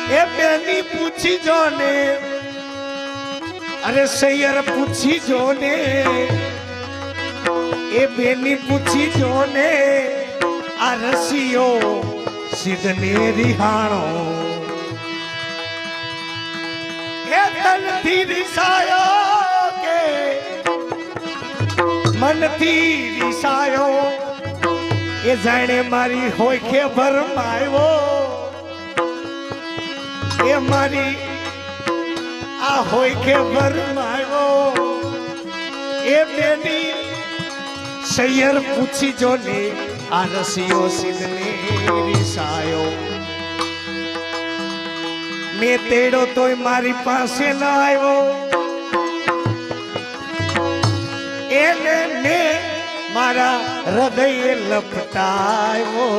એ બેની પૂછી જો ને, અરે સૈયર પૂછી જો ને, એ બેની પૂછી જો ને, આ રસિયો સિદ્ધને રિહાણો એ તનથી રિસાયો કે મનથી રિસાયો એ જાણે મારી હોય કે ભરમાયો એ મારી આ હોય કે ભરમાયો એ બેની સૈયર પૂછી જો ને આ રસિયો સિદ્ધને રિસાયો મેં તેડો તોય મારી પાસે ન આવ્યો એને મેં મારા હૃદય લપટાયો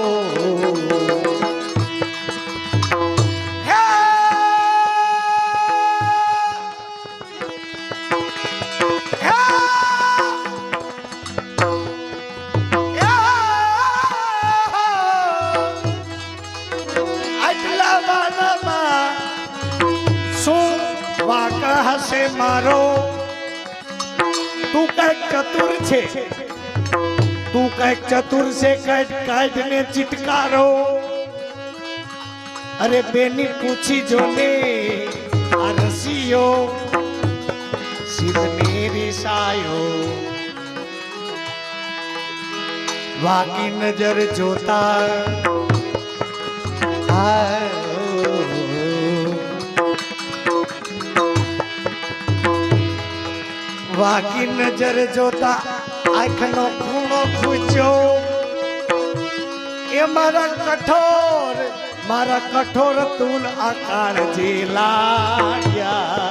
હશે મારો તું કઈક ચતુર છે તું કઈક ચતુર છે કઈક કાઢ ને ચિટકારો અરે બેની પૂછી જો ને આ રસિયો સિદ્ધને રિસાયો વાગી નજર જોતા વાકી નજર જોતા આંખનો ખૂણો ખૂચ્યો એ મારા કઠોર તુલ આકાર જે લાગ્યા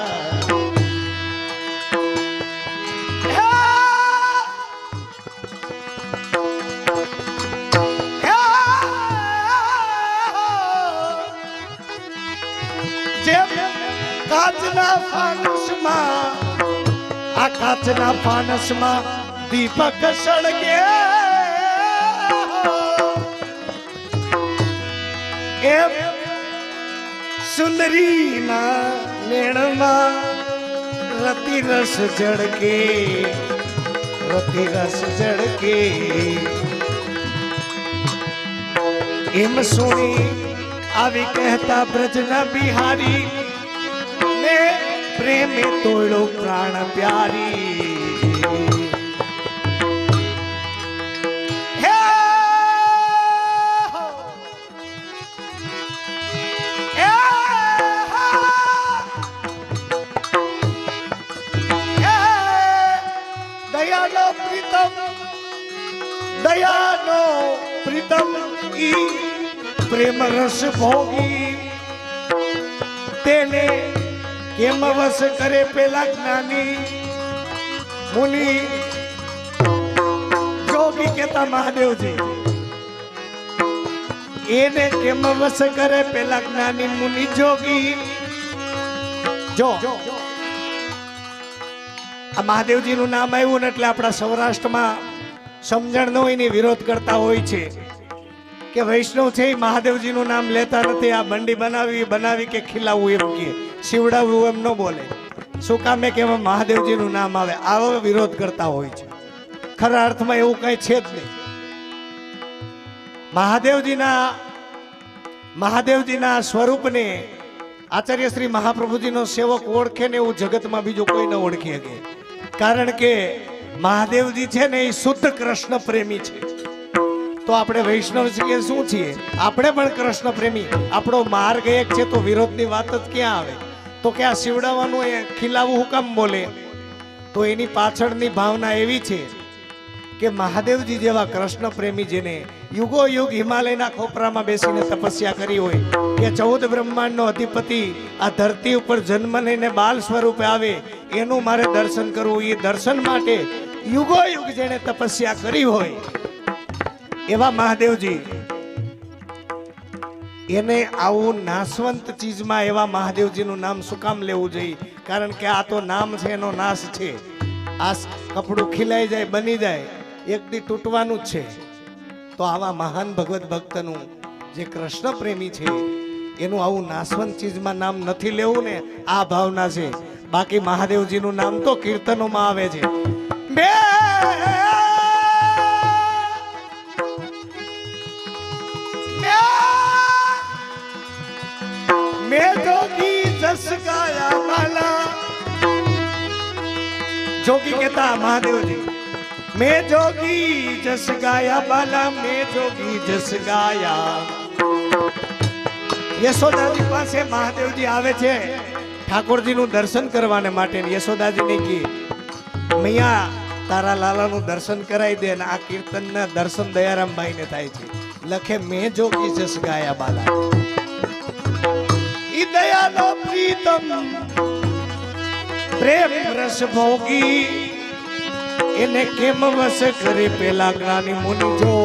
જેમ કાચના ફાનસમાં આ કાચના ફાનસમાં દીપક સળગે એમ સુંદરીના નેણમાં રતિરસ જળકે એમ સુણી આવી કહેતા બ્રજના બિહારી ને પ્રેમે તોડો પ્રાણ પ્યારી દયાનો પ્રીતમ ઈ પ્રેમ રસ ભોગી તેને કેમ વશ કરે પેલા જ્ઞાની મુનિ જોગી કેતા મહાદેવજી એને કેમ વશ કરે પેલા જ્ઞાની મુનિ જોગી જો આ મહાદેવજી નું નામ આવ્યું ને એટલે આપણા સૌરાષ્ટ્રમાં સમજણ ન હોય ને વિરોધ કરતા હોય છે કે વૈષ્ણવ છે એ મહાદેવજી નું નામ લેતા નથી આ બંડી બનાવી કે ખીલાવવું એમ કે શિવડાવવું એમ ન બોલે શું કામે કે એમાં મહાદેવજી નું નામ આવે આવો વિરોધ કરતા હોય છે ખરા અર્થમાં એવું કઈ છે જ નહીં મહાદેવજીના સ્વરૂપને આચાર્ય શ્રી મહાપ્રભુજીનો સેવક ઓળખે ને એવું જગતમાં બીજું કોઈ ન ઓળખી શકે કારણ કે મહાદેવજી છે ને એ શુદ્ધ કૃષ્ણ પ્રેમી છે તો આપણે વૈષ્ણવ છીએ શું છીએ આપણે પણ કૃષ્ણ પ્રેમી આપણો માર્ગ એક છે તો વિરોધની વાત જ ક્યાં આવે તો કે આ શિવડાવવાનું એ ખીલાવું હુકમ બોલે તો એની પાછળની ભાવના એવી છે કે મહાદેવજી જેવા કૃષ્ણ પ્રેમી જેને યુગો યુગ હિમાલયના ખોપરામાં બેસીને તપસ્યા કરી હોય કે 14 બ્રહ્માંડનો અધિપતિ આ ધરતી ઉપર જન્મ લઈને બાલ સ્વરૂપે આવે એનું મારે દર્શન કરવું એ દર્શન માટે યુગો યુગ જેને તપસ્યા કરી હોય એવા મહાદેવજી એને આવું નાશવંત ચીજમાં એવા મહાદેવજીનું નામ શું કામ લેવું જોઈએ કારણ કે આ તો નામ છે એનો નાશ છે આ કપડું ખીલાઈ જાય બની જાય એક દી તૂટવાનું જ છે તો આવા મહાન ભગવત ભક્તનું જે કૃષ્ણ પ્રેમી છે એનું આવું નાશવંત ચીજમાં નામ નથી લેવું ને, આ ભાવના છે. બાકી મહાદેવજીનું નામ તો કીર્તનોમાં આવે છે. મેં જોગી જસ ગાયા બાલા, જોગી કહેતા મહાદેવજી, મેં જોગી જસ ગાયા બાલા, મેં જોગી જસ ગાયા. યશોદાજી પાસે મહાદેવજી આવે છે ઠાકોરજીનું દર્શન કરવાને માટે. યશોદાજીને કી મૈયા તારા લાલાનું દર્શન કરાવી દે. અને આ કીર્તનના દર્શન દયારામભાઈને થાય છે. લખે મેં જોગી જસ ગાયા બાલા, ઈ દયાનો પ્રીતમ પ્રેમ રસ ભોગી, એને કેમ વસ કરે પેલા જ્ઞાની મુનિ જો.